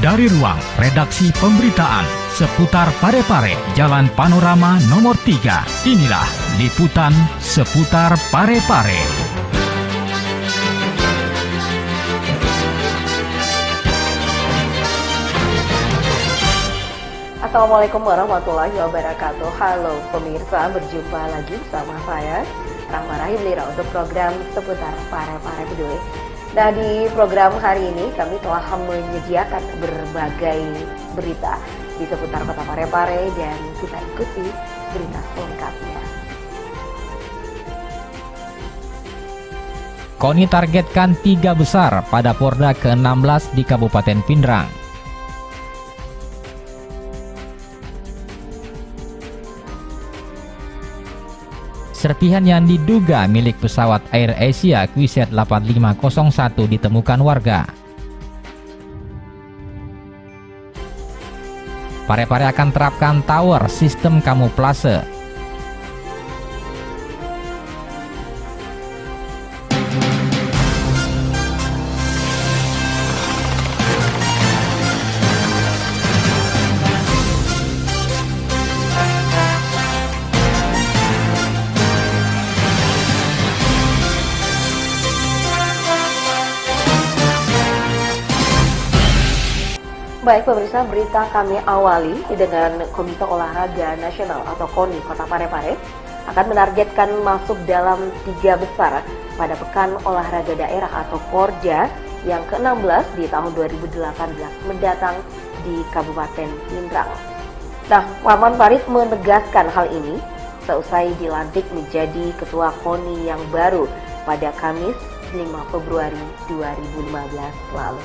Dari ruang redaksi pemberitaan seputar Parepare, Jalan Panorama nomor 3, inilah liputan seputar Parepare. Assalamualaikum warahmatullahi wabarakatuh. Halo pemirsa, berjumpa lagi bersama saya Rahma Rahim Lira untuk program seputar Parepare Peduli. Nah, di program hari ini kami telah menyediakan berbagai berita di seputar kota Parepare dan kita ikuti berita selengkapnya. KONI targetkan 3 besar pada Porda ke-16 di Kabupaten Pindrang. Serpihan yang diduga milik pesawat Air Asia QZ 8501 ditemukan warga. Parepare akan terapkan tower sistem kamuflase. Baik pemirsa, berita kami awali dengan Komite Olahraga Nasional atau KONI Kota Parepare akan menargetkan masuk dalam 3 besar pada Pekan Olahraga Daerah atau Porda yang ke-16 di tahun 2018 mendatang di Kabupaten Pindrang. Nah, Waman Farid menegaskan hal ini seusai dilantik menjadi Ketua KONI yang baru pada Kamis 5 Februari 2015 lalu.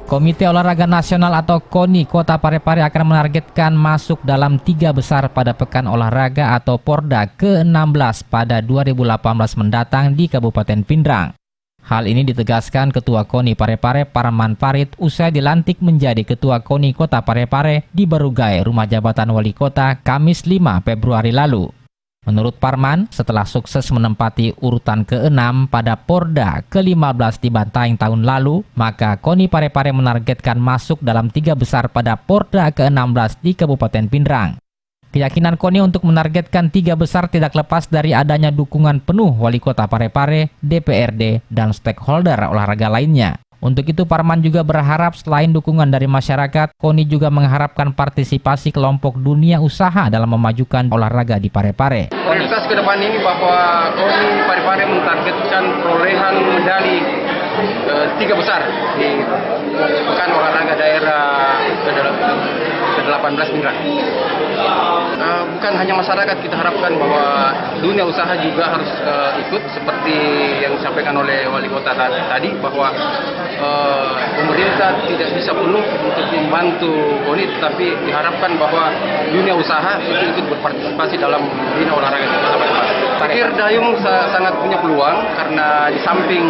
Komite Olahraga Nasional atau KONI Kota Parepare akan menargetkan masuk dalam 3 besar pada Pekan Olahraga atau Porda ke-16 pada 2018 mendatang di Kabupaten Pindrang. Hal ini ditegaskan Ketua KONI Parepare Parman Farid usai dilantik menjadi Ketua KONI Kota Parepare di Barugai, Rumah Jabatan Wali Kota, Kamis 5 Februari lalu. Menurut Parman, setelah sukses menempati urutan ke-6 pada Porda ke-15 di Bantaeng tahun lalu, maka KONI Parepare menargetkan masuk dalam 3 besar pada Porda ke-16 di Kabupaten Pindrang. Keyakinan KONI untuk menargetkan 3 besar tidak lepas dari adanya dukungan penuh Wali Kota Parepare, DPRD, dan stakeholder olahraga lainnya. Untuk itu, Parman juga berharap selain dukungan dari masyarakat, KONI juga mengharapkan partisipasi kelompok dunia usaha dalam memajukan olahraga di Parepare. Prioritas ke depan ini bahwa KONI Parepare mentargetkan perolehan medali 3 besar di Pekan Olahraga Daerah ke-18 Pindrang. Bukan hanya masyarakat, kita harapkan bahwa dunia usaha juga harus ikut seperti yang disampaikan oleh Wali Kota tadi bahwa pemerintah tidak bisa penuh untuk membantu KONI, tetapi diharapkan bahwa dunia usaha itu ikut berpartisipasi dalam dunia olahraga di Kota Parepare. Pikir Dayung sangat punya peluang karena di samping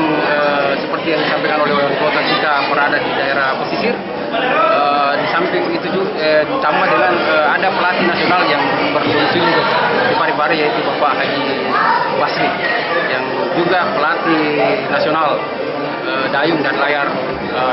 seperti yang disampaikan oleh Wali Kota kita berada di daerah pesisir, di samping itu juga ditambah dengan ada pelatih nasional yang berdomisili di Parepare yaitu Bapak Haji Basri yang juga pelatih nasional dayung dan layar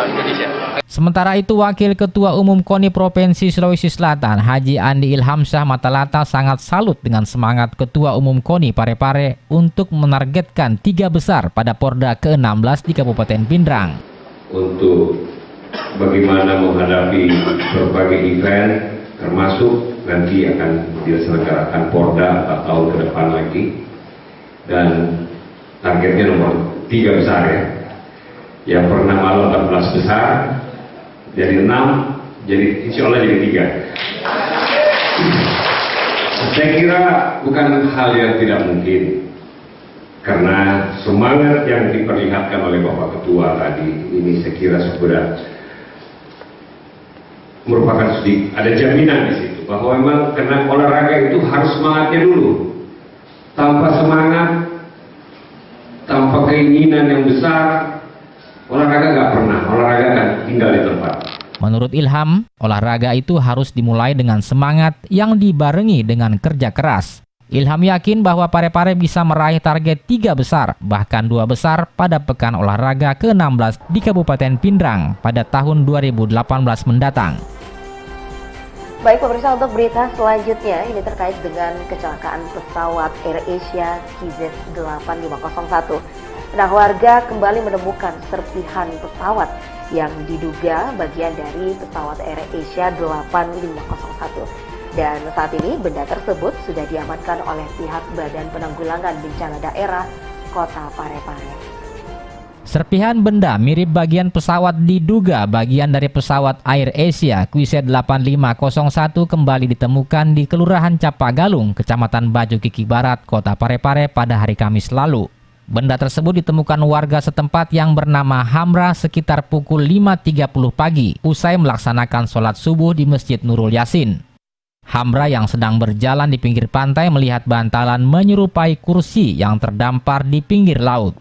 Indonesia. Sementara itu, Wakil Ketua Umum KONI Provinsi Sulawesi Selatan, Haji Andi Ilhamsyah Matalata sangat salut dengan semangat Ketua Umum KONI Parepare untuk menargetkan 3 besar pada Porda ke-16 di Kabupaten Pindrang. Untuk bagaimana menghadapi berbagai event, termasuk nanti akan diselenggarakan Porda 4 tahun ke depan lagi, dan targetnya nomor 3 besar ya. Yang pernah malu 14 besar, jadi 6, jadi insya Allah jadi 3. Saya kira bukan hal yang tidak mungkin, karena semangat yang diperlihatkan oleh Bapak Ketua tadi, ini saya kira sudah merupakan ada jaminan di situ, bahwa memang karena olahraga itu harus semangatnya dulu. Tanpa semangat, tanpa keinginan yang besar, olahraga nggak pernah, olahraga kan tinggal di tempat. Menurut Ilham, olahraga itu harus dimulai dengan semangat yang dibarengi dengan kerja keras. Ilham yakin bahwa Parepare bisa meraih target 3 besar, bahkan 2 besar pada Pekan Olahraga ke-16 di Kabupaten Pindrang pada tahun 2018 mendatang. Baik pemirsa, untuk berita selanjutnya ini terkait dengan kecelakaan pesawat AirAsia KZ8501. Nah, warga kembali menemukan serpihan pesawat yang diduga bagian dari pesawat AirAsia 8501. Dan saat ini benda tersebut sudah diamankan oleh pihak Badan Penanggulangan Bencana Daerah Kota Parepare. Serpihan benda mirip bagian pesawat diduga bagian dari pesawat AirAsia KZ8501 kembali ditemukan di Kelurahan Capagalung, Kecamatan Baju Kiki Barat, Kota Parepare pada hari Kamis lalu. Benda tersebut ditemukan warga setempat yang bernama Hamra sekitar pukul 5.30 pagi usai melaksanakan sholat subuh di Masjid Nurul Yasin. Hamra yang sedang berjalan di pinggir pantai melihat bantalan menyerupai kursi yang terdampar di pinggir laut.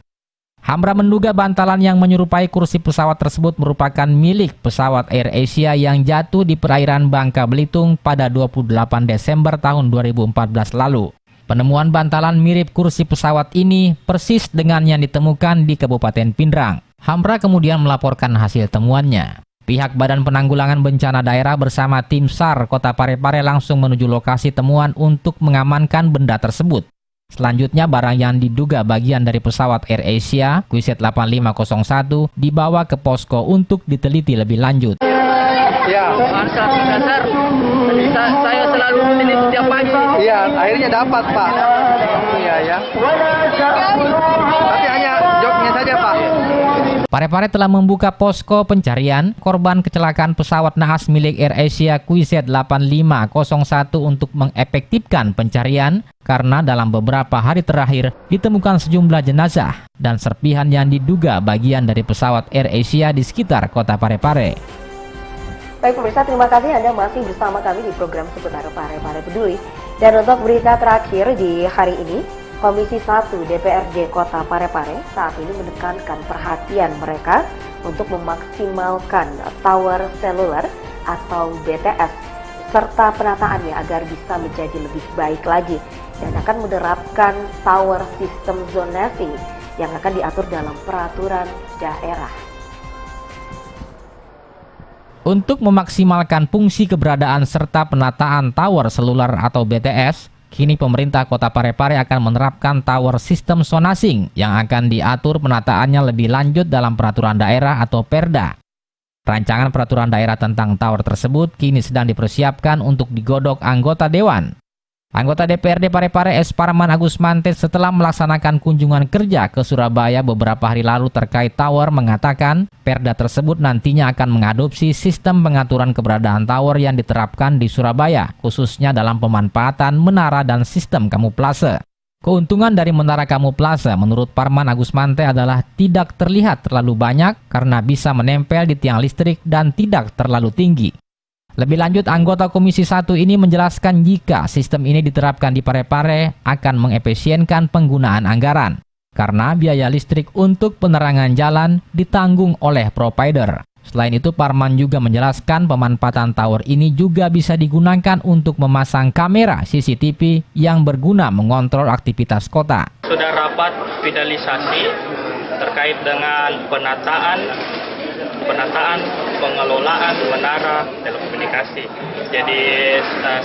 Hamra menduga bantalan yang menyerupai kursi pesawat tersebut merupakan milik pesawat AirAsia yang jatuh di perairan Bangka Belitung pada 28 Desember tahun 2014 lalu. Penemuan bantalan mirip kursi pesawat ini persis dengan yang ditemukan di Kabupaten Pindrang. Hamra kemudian melaporkan hasil temuannya. Pihak Badan Penanggulangan Bencana Daerah bersama tim SAR Kota Parepare langsung menuju lokasi temuan untuk mengamankan benda tersebut. Selanjutnya barang yang diduga bagian dari pesawat AirAsia KZ8501 dibawa ke posko untuk diteliti lebih lanjut. Ya, dasar. Saya selalu rutin setiap pagi. Iya, akhirnya dapat, Pak. Iya, ya. Tapi hanya joknya saja, Pak. Parepare telah membuka posko pencarian korban kecelakaan pesawat naas milik AirAsia KZ8501 untuk mengefektifkan pencarian karena dalam beberapa hari terakhir ditemukan sejumlah jenazah dan serpihan yang diduga bagian dari pesawat AirAsia di sekitar Kota Parepare. Baik pemirsa, terima kasih Anda masih bersama kami di program seputar Parepare Peduli. Dan untuk berita terakhir di hari ini, Komisi 1 DPRD Kota Parepare saat ini menekankan perhatian mereka untuk memaksimalkan tower seluler atau BTS serta penataannya agar bisa menjadi lebih baik lagi dan akan menerapkan tower sistem zonasi yang akan diatur dalam peraturan daerah. Untuk memaksimalkan fungsi keberadaan serta penataan tower seluler atau BTS, kini pemerintah Kota Parepare akan menerapkan tower sistem zonasing yang akan diatur penataannya lebih lanjut dalam peraturan daerah atau Perda. Rancangan peraturan daerah tentang tower tersebut kini sedang dipersiapkan untuk digodok anggota Dewan. Anggota DPRD Parepare S. Parman Agus Mante setelah melaksanakan kunjungan kerja ke Surabaya beberapa hari lalu terkait tower mengatakan Perda tersebut nantinya akan mengadopsi sistem pengaturan keberadaan tower yang diterapkan di Surabaya, khususnya dalam pemanfaatan menara dan sistem kamuflase. Keuntungan dari menara kamuflase menurut Parman Agus Mante adalah tidak terlihat terlalu banyak karena bisa menempel di tiang listrik dan tidak terlalu tinggi. Lebih lanjut, anggota Komisi 1 ini menjelaskan jika sistem ini diterapkan di Parepare akan mengefisienkan penggunaan anggaran karena biaya listrik untuk penerangan jalan ditanggung oleh provider. Selain itu, Parman juga menjelaskan pemanfaatan tower ini juga bisa digunakan untuk memasang kamera CCTV yang berguna mengontrol aktivitas kota. Sudah rapat finalisasi terkait dengan penataan pengelolaan menara telekomunikasi. Jadi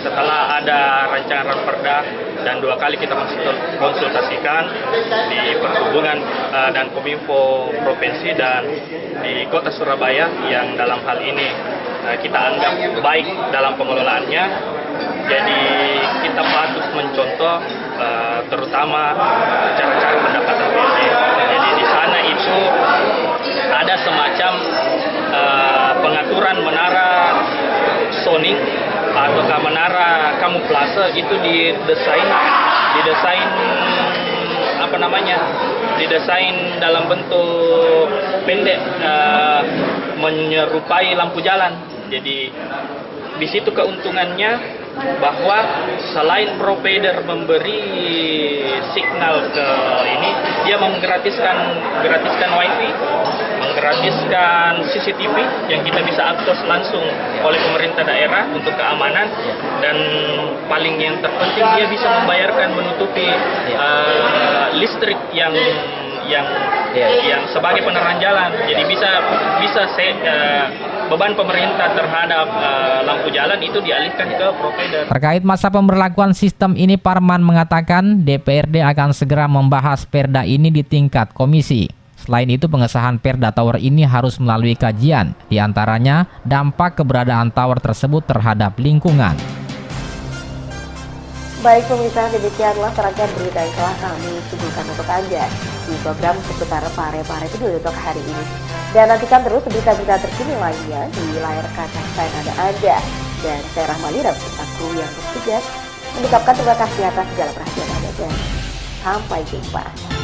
setelah ada rancangan Perda dan 2 kali kita konsultasikan di Perhubungan dan Kominfo Provinsi dan di Kota Surabaya yang dalam hal ini kita anggap baik dalam pengelolaannya. Jadi kita patut mencontoh terutama cara-cara pendapatan BLT. Jadi di sana itu ada semacam pengaturan menara zoning atau menara kamuflase itu didesain dalam bentuk pendek menyerupai lampu jalan. Jadi di situ keuntungannya bahwa selain provider memberi signal ke ini, dia menggratiskan wifi, menggratiskan CCTV yang kita bisa akses langsung oleh pemerintah daerah untuk keamanan, dan paling yang terpenting dia bisa membayarkan menutupi listrik yang sebagai penerangan jalan. Jadi bisa beban pemerintah terhadap lampu jalan itu dialihkan ke provider. Terkait masa pemberlakuan sistem ini, Parman mengatakan DPRD akan segera membahas perda ini di tingkat komisi. Selain itu, pengesahan perda tower ini harus melalui kajian, diantaranya dampak keberadaan tower tersebut terhadap lingkungan. Baik pemirsa, demikianlah serangkaian berita yang telah kami suguhkan untuk Anda di program Seputar Parepare Video untuk hari ini. Dan nantikan terus berita-berita terkini lainnya di layar kaca kesayangan Anda. Dan saya Rahmali, aku yang bertugas mengucapkan terima kasih atas segala perhatian Anda dan sampai jumpa.